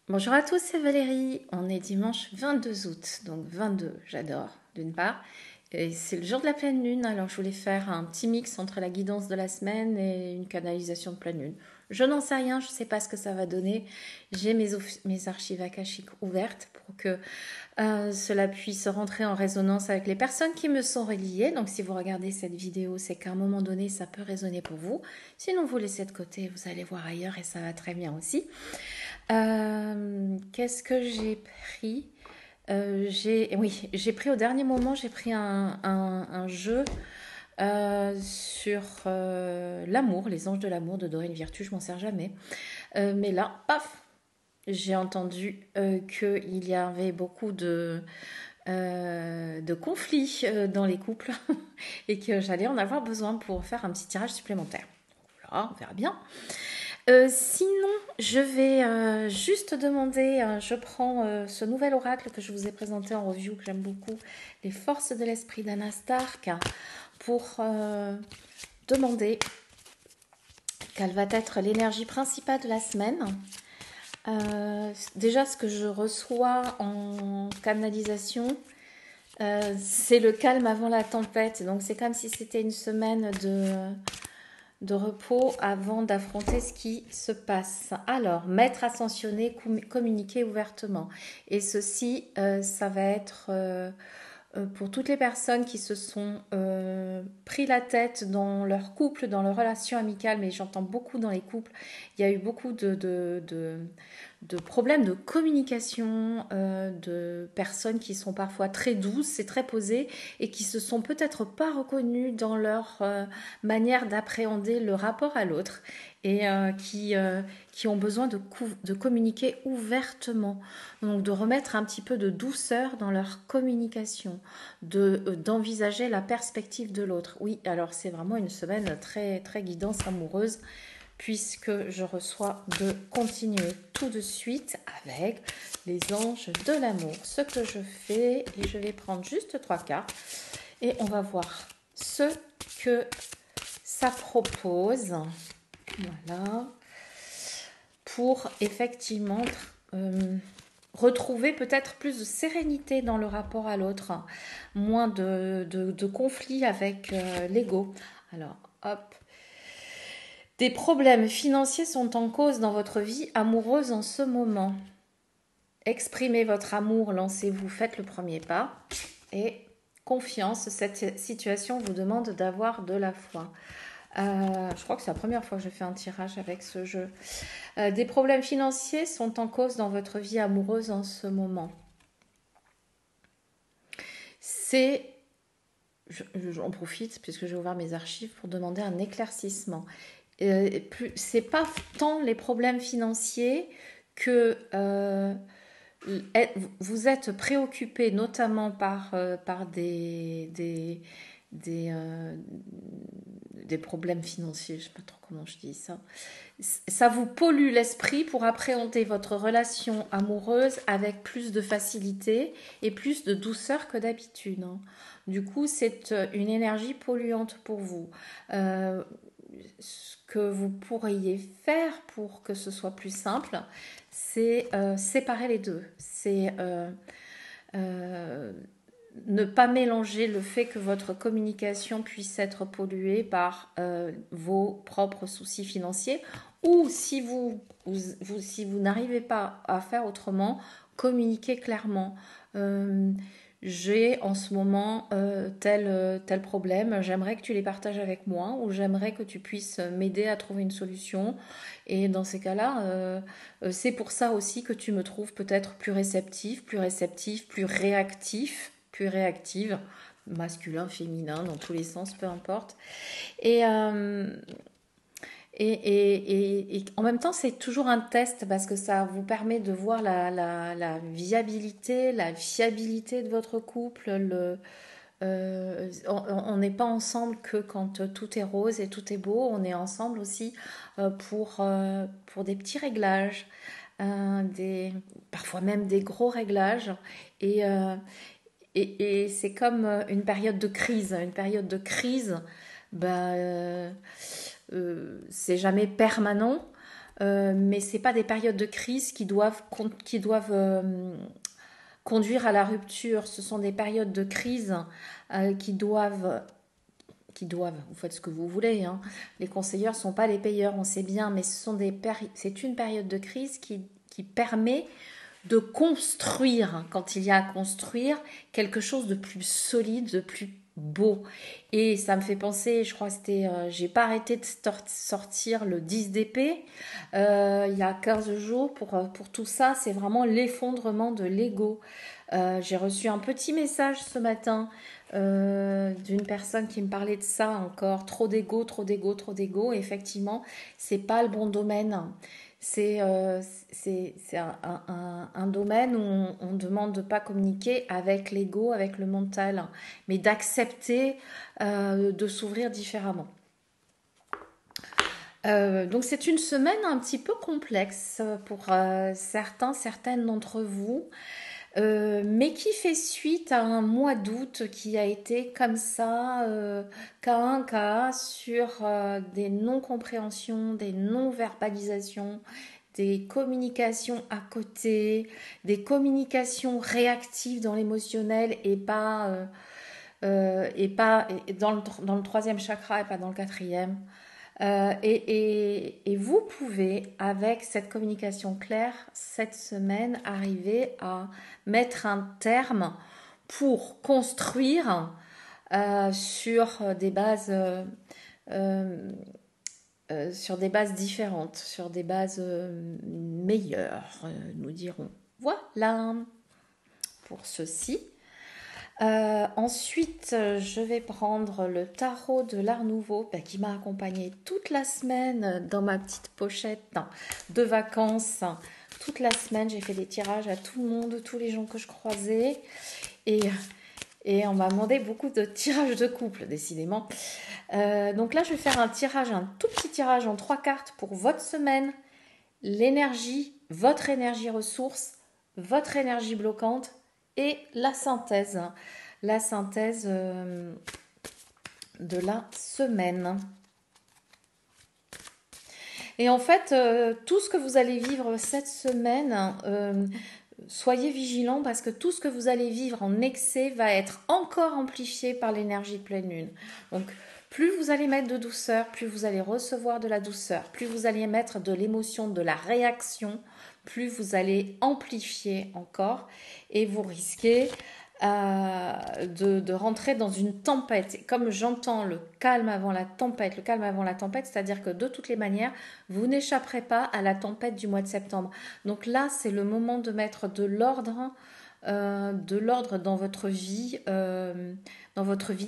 Bonjour à tous, c'est Valérie. On est dimanche 22 août, donc 22, j'adore d'une part. Et c'est le jour de la pleine lune, alors je voulais faire un petit mix entre la guidance de la semaine et une canalisation de pleine lune. Je n'en sais rien, je ne sais pas ce que ça va donner. J'ai mes archives akashiques ouvertes pour que cela puisse rentrer en résonance avec les personnes qui me sont reliées. Donc si vous regardez cette vidéo, c'est qu'à un moment donné, ça peut résonner pour vous. Sinon, vous laissez de côté, vous allez voir ailleurs et ça va très bien aussi. Qu'est-ce que j'ai pris Oui, j'ai pris au dernier moment, j'ai pris un jeu sur l'amour, les anges de l'amour de Dorine Virtue, je m'en sers jamais. Mais là, paf, j'ai entendu qu'il y avait beaucoup de conflits dans les couples et que j'allais en avoir besoin pour faire un petit tirage supplémentaire. Voilà, on verra bien. Sinon, je vais juste demander, je prends ce nouvel oracle que je vous ai présenté en review, que j'aime beaucoup, les forces de l'esprit d'Anna Stark, pour demander quelle va être l'énergie principale de la semaine. Déjà, ce que je reçois en canalisation, c'est le calme avant la tempête. Donc, c'est comme si c'était une semaine de repos avant d'affronter ce qui se passe. Alors, maître ascensionné, communiquer ouvertement. Et ceci, ça va être pour toutes les personnes qui se sont pris la tête dans leur couple, dans leur relation amicale, mais j'entends beaucoup dans les couples, il y a eu beaucoup de problèmes de communication, de personnes qui sont parfois très douces et très posées et qui se sont peut-être pas reconnues dans leur manière d'appréhender le rapport à l'autre et qui ont besoin de communiquer ouvertement. Donc de remettre un petit peu de douceur dans leur communication, d'envisager la perspective de l'autre. Oui, alors c'est vraiment une semaine très, très guidance amoureuse puisque je reçois de continuer tout de suite avec les anges de l'amour. Ce que je fais, et je vais prendre juste 3 cartes et on va voir ce que ça propose. Voilà. Pour effectivement retrouver peut-être plus de sérénité dans le rapport à l'autre, moins de conflits avec l'ego. Alors, hop. Des problèmes financiers sont en cause dans votre vie amoureuse en ce moment. Exprimez votre amour, lancez-vous, faites le premier pas. Et confiance, cette situation vous demande d'avoir de la foi. Je crois que c'est la première fois que je fais un tirage avec ce jeu. Des problèmes financiers sont en cause dans votre vie amoureuse en ce moment. C'est, j'en profite puisque j'ai ouvert mes archives pour demander un éclaircissement. C'est pas tant les problèmes financiers que vous êtes préoccupé notamment par des, euh, des problèmes financiers, je ne sais pas trop comment je dis ça. Ça vous pollue l'esprit pour appréhender votre relation amoureuse avec plus de facilité et plus de douceur que d'habitude. Du coup, c'est une énergie polluante pour vous. Euh, ce que vous pourriez faire pour que ce soit plus simple, c'est séparer les deux. C'est euh, ne pas mélanger le fait que votre communication puisse être polluée par vos propres soucis financiers ou si vous n'arrivez pas à faire autrement, communiquez clairement. Euh, j'ai en ce moment tel problème, j'aimerais que tu les partages avec moi ou j'aimerais que tu puisses m'aider à trouver une solution. Et dans ces cas-là, c'est pour ça aussi que tu me trouves peut-être plus réceptif, plus réactive, masculin, féminin, dans tous les sens, peu importe. Et, euh, et en même temps, c'est toujours un test parce que ça vous permet de voir la viabilité, la fiabilité de votre couple. On n'est pas ensemble que quand tout est rose et tout est beau. On est ensemble aussi pour des petits réglages, parfois même des gros réglages. Et, euh, et c'est comme une période de crise. Une période de crise, bah, c'est jamais permanent. mais c'est pas des périodes de crise qui doivent conduire à la rupture. Ce sont des périodes de crise qui doivent, vous faites ce que vous voulez, hein. Les conseilleurs ne sont pas les payeurs, on sait bien, mais c'est une période de crise qui permet de construire, quand il y a à construire, quelque chose de plus solide, de plus beau. Et ça me fait penser, je crois que c'était, j'ai pas arrêté de sortir le 10 d'épée il y a 15 jours pour tout ça. C'est vraiment l'effondrement de l'ego. J'ai reçu un petit message ce matin d'une personne qui me parlait de ça encore. Trop d'ego, trop d'ego, trop d'ego. Effectivement, c'est pas le bon domaine. C'est un domaine où on demande de ne pas communiquer avec l'ego, avec le mental, mais d'accepter de s'ouvrir différemment. Donc c'est une semaine un petit peu complexe pour certaines d'entre vous, mais qui fait suite à un mois d'août qui a été comme ça, cas un cas sur des non-compréhensions, des non-verbalisations, des communications à côté, des communications réactives dans l'émotionnel et dans le troisième chakra et pas dans le quatrième. Et vous pouvez, avec cette communication claire, cette semaine, arriver à mettre un terme pour construire euh, sur des bases différentes, sur des bases meilleures, nous dirons. Voilà pour ceci. Ensuite, je vais prendre le tarot de l'Art Nouveau qui m'a accompagnée toute la semaine dans ma petite pochette de vacances. Toute la semaine, j'ai fait des tirages à tout le monde, tous les gens que je croisais. Et on m'a demandé beaucoup de tirages de couple, décidément. Donc là, je vais faire un tout petit tirage en 3 cartes pour votre semaine. L'énergie, votre énergie ressource, votre énergie bloquante et la synthèse. La synthèse de la semaine. Et en fait, tout ce que vous allez vivre cette semaine, soyez vigilants parce que tout ce que vous allez vivre en excès va être encore amplifié par l'énergie de pleine lune. Donc, plus vous allez mettre de douceur, plus vous allez recevoir de la douceur, plus vous allez mettre de l'émotion, de la réaction, plus vous allez amplifier encore et vous risquez de rentrer dans une tempête. Et comme j'entends le calme avant la tempête, c'est-à-dire que de toutes les manières, vous n'échapperez pas à la tempête du mois de septembre. Donc là, c'est le moment de mettre de l'ordre dans votre vie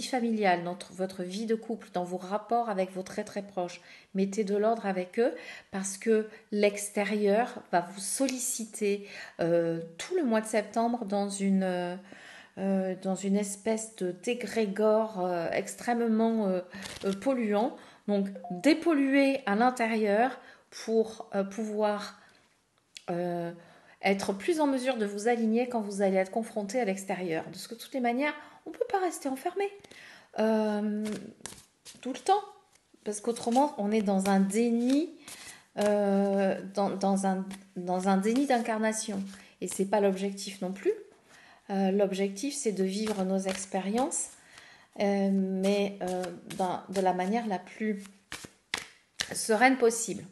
familiale, dans votre vie de couple, dans vos rapports avec vos très très proches. Mettez de l'ordre avec eux parce que l'extérieur va vous solliciter tout le mois de septembre dans une espèce de d'égrégore extrêmement polluant. Donc dépolluer à l'intérieur pour pouvoir être plus en mesure de vous aligner quand vous allez être confronté à l'extérieur. Parce que de toutes les manières, on ne peut pas rester enfermé tout le temps. Parce qu'autrement, on est dans un déni, dans un déni d'incarnation. Et ce n'est pas l'objectif non plus. L'objectif, c'est de vivre nos expériences, mais de la manière la plus sereine possible.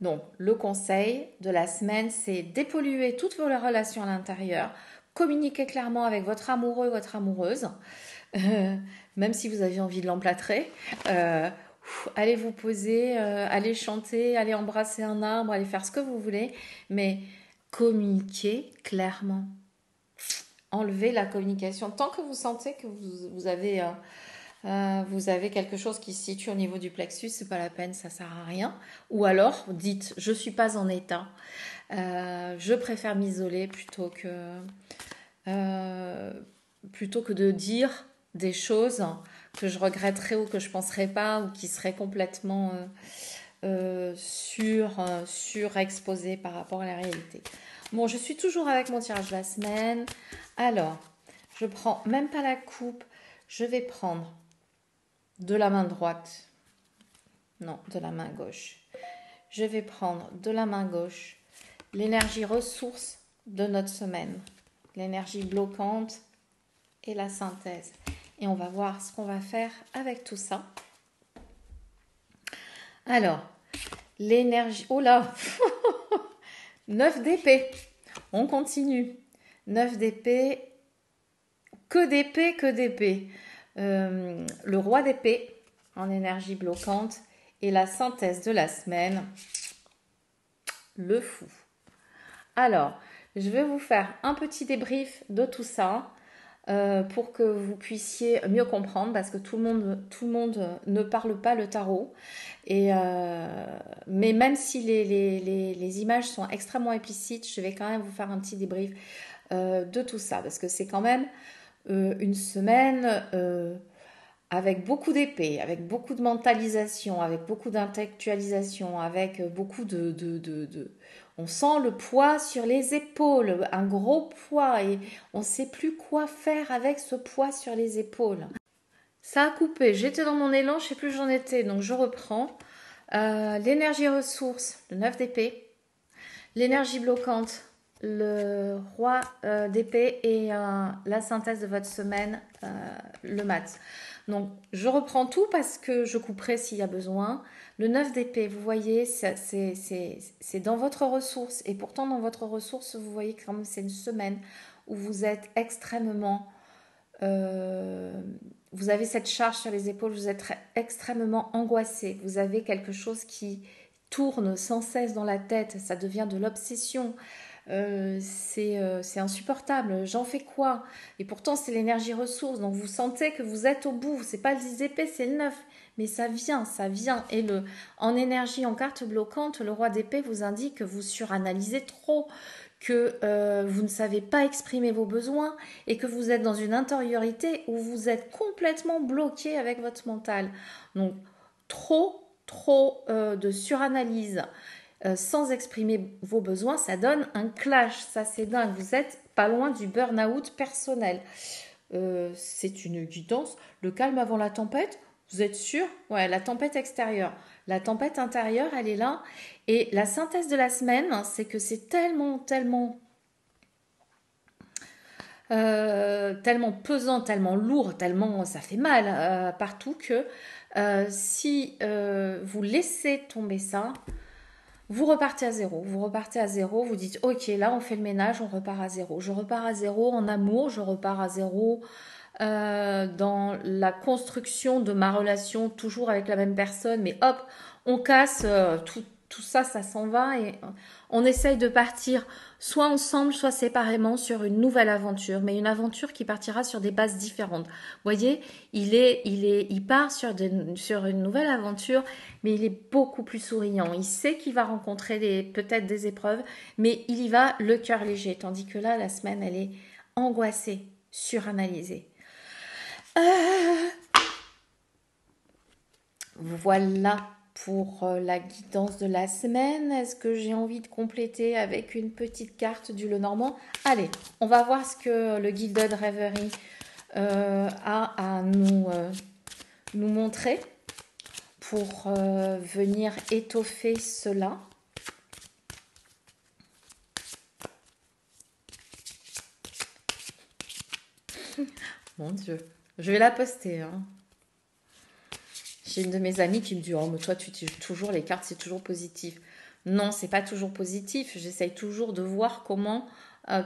Donc, le conseil de la semaine, c'est dépolluer toutes vos relations à l'intérieur, communiquer clairement avec votre amoureux, votre amoureuse, même si vous avez envie de l'emplâtrer. Allez vous poser, allez chanter, allez embrasser un arbre, allez faire ce que vous voulez, mais communiquez clairement. Enlevez la communication. Tant que vous sentez que vous avez quelque chose qui se situe au niveau du plexus, c'est pas la peine, ça sert à rien. Ou alors, dites, je suis pas en état. Je préfère m'isoler plutôt que de dire des choses que je regretterais ou que je penserais pas ou qui seraient complètement surexposées par rapport à la réalité. Bon, je suis toujours avec mon tirage de la semaine. Alors, je prends même pas la coupe, je vais prendre de la main droite, non, de la main gauche. je vais prendre de la main gauche l'énergie ressource de notre semaine, l'énergie bloquante et la synthèse. Et on va voir ce qu'on va faire avec tout ça. Alors, l'énergie... Oh là 9 d'épée. On continue. 9 d'épée. Que d'épée, que d'épée. Le roi d'épée en énergie bloquante et la synthèse de la semaine, le fou. Alors, je vais vous faire un petit débrief de tout ça pour que vous puissiez mieux comprendre parce que tout le monde ne parle pas le tarot. Mais même si les images sont extrêmement explicites, je vais quand même vous faire un petit débrief de tout ça parce que c'est quand même une semaine avec beaucoup d'épée, avec beaucoup de mentalisation, avec beaucoup d'intellectualisation, avec beaucoup On sent le poids sur les épaules, un gros poids, et on ne sait plus quoi faire avec ce poids sur les épaules. Ça a coupé, j'étais dans mon élan, je ne sais plus où j'en étais, donc je reprends. L'énergie ressource, le 9 d'épée. L'énergie bloquante, le roi d'épée et la synthèse de votre semaine, le mat. Donc, je reprends tout parce que je couperai s'il y a besoin. Le 9 d'épée, vous voyez, c'est dans votre ressource. Et pourtant, dans votre ressource, vous voyez quand même c'est une semaine où vous êtes extrêmement... vous avez cette charge sur les épaules, vous êtes extrêmement angoissé. Vous avez quelque chose qui tourne sans cesse dans la tête, ça devient de l'obsession. C'est insupportable, j'en fais quoi? Et pourtant c'est l'énergie ressource, donc vous sentez que vous êtes au bout, c'est pas le 10 d'épée, c'est le 9, mais ça vient. Et en énergie, en carte bloquante, le roi d'épée vous indique que vous suranalysez trop, que vous ne savez pas exprimer vos besoins et que vous êtes dans une intériorité où vous êtes complètement bloqué avec votre mental. Donc trop de suranalyse sans exprimer vos besoins, ça donne un clash, ça c'est dingue, vous êtes pas loin du burn-out personnel. C'est une guidance, le calme avant la tempête, vous êtes sûr? Ouais, la tempête extérieure. La tempête intérieure, elle est là. Et la synthèse de la semaine, c'est que c'est tellement pesant, tellement lourd, tellement ça fait mal partout que si vous laissez tomber ça, vous repartez à zéro. Vous repartez à zéro, vous dites ok, là on fait le ménage, on repart à zéro. Je repars à zéro en amour, je repars à zéro dans la construction de ma relation, toujours avec la même personne, mais hop, on casse tout ça, ça s'en va et on essaye de partir soit ensemble, soit séparément sur une nouvelle aventure, mais une aventure qui partira sur des bases différentes. Vous voyez, il part sur une nouvelle aventure, mais il est beaucoup plus souriant. Il sait qu'il va rencontrer peut-être des épreuves, mais il y va le cœur léger, tandis que là, la semaine, elle est angoissée, suranalysée. Voilà pour la guidance de la semaine. Est-ce que j'ai envie de compléter avec une petite carte du Lenormand? Allez, on va voir ce que le Gilded Reverie a à nous montrer pour venir étoffer cela. Mon Dieu, je vais la poster. Hein. J'ai une de mes amies qui me dit « Oh, mais toi, tu utilises toujours les cartes, c'est toujours positif. » Non, c'est pas toujours positif. J'essaye toujours de voir comment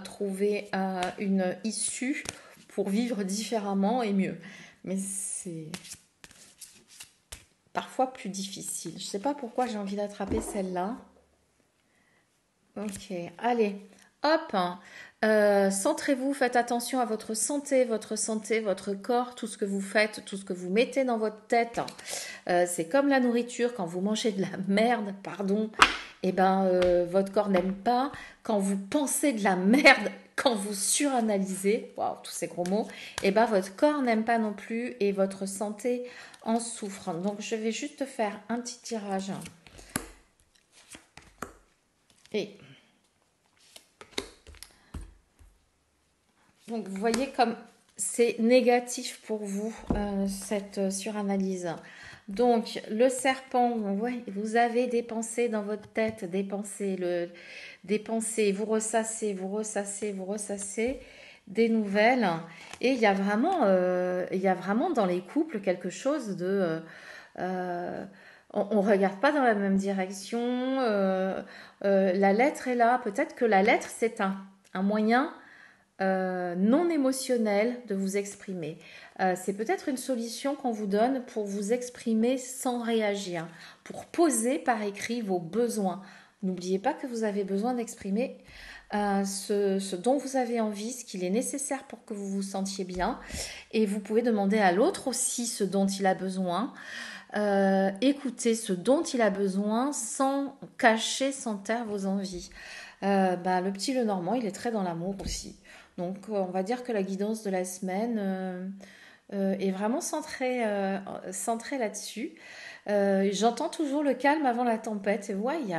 trouver une issue pour vivre différemment et mieux. Mais c'est parfois plus difficile. Je sais pas pourquoi j'ai envie d'attraper celle-là. Ok, allez, hop. Centrez-vous, faites attention à votre santé, votre corps, tout ce que vous faites, tout ce que vous mettez dans votre tête. C'est comme la nourriture, quand vous mangez de la merde, pardon, et votre corps n'aime pas. Quand vous pensez de la merde, quand vous suranalysez, waouh, tous ces gros mots, votre corps n'aime pas non plus et votre santé en souffre. Donc je vais juste faire un petit tirage. Et donc, vous voyez comme c'est négatif pour vous, cette suranalyse. Donc, le serpent, ouais, vous avez des pensées dans votre tête, des pensées, vous ressassez, vous ressassez des nouvelles. Et il y a vraiment dans les couples quelque chose de... euh, on ne regarde pas dans la même direction. La lettre est là. Peut-être que la lettre, c'est un moyen non émotionnel de vous exprimer. C'est peut-être une solution qu'on vous donne pour vous exprimer sans réagir, pour poser par écrit vos besoins. N'oubliez pas que vous avez besoin d'exprimer ce dont vous avez envie, ce qu'il est nécessaire pour que vous vous sentiez bien. Et vous pouvez demander à l'autre aussi ce dont il a besoin. Écoutez ce dont il a besoin sans cacher, sans taire vos envies. Le petit Lenormand, il est très dans l'amour aussi. Donc, on va dire que la guidance de la semaine est vraiment centrée là-dessus. J'entends toujours le calme avant la tempête. Et ouais, il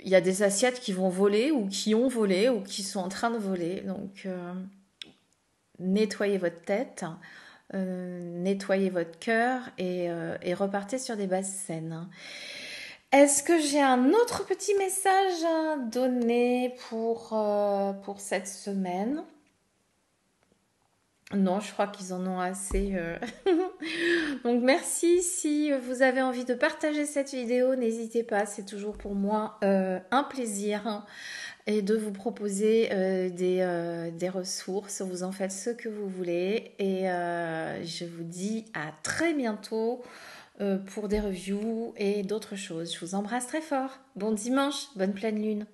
y a des assiettes qui vont voler ou qui ont volé ou qui sont en train de voler. Donc, nettoyez votre tête, nettoyez votre cœur et repartez sur des bases saines. Est-ce que j'ai un autre petit message à donner pour cette semaine? Non, je crois qu'ils en ont assez. Donc merci, si vous avez envie de partager cette vidéo, n'hésitez pas, c'est toujours pour moi un plaisir, hein, et de vous proposer des ressources. Vous en faites ce que vous voulez et je vous dis à très bientôt pour des reviews et d'autres choses. Je vous embrasse très fort. Bon dimanche, bonne pleine lune.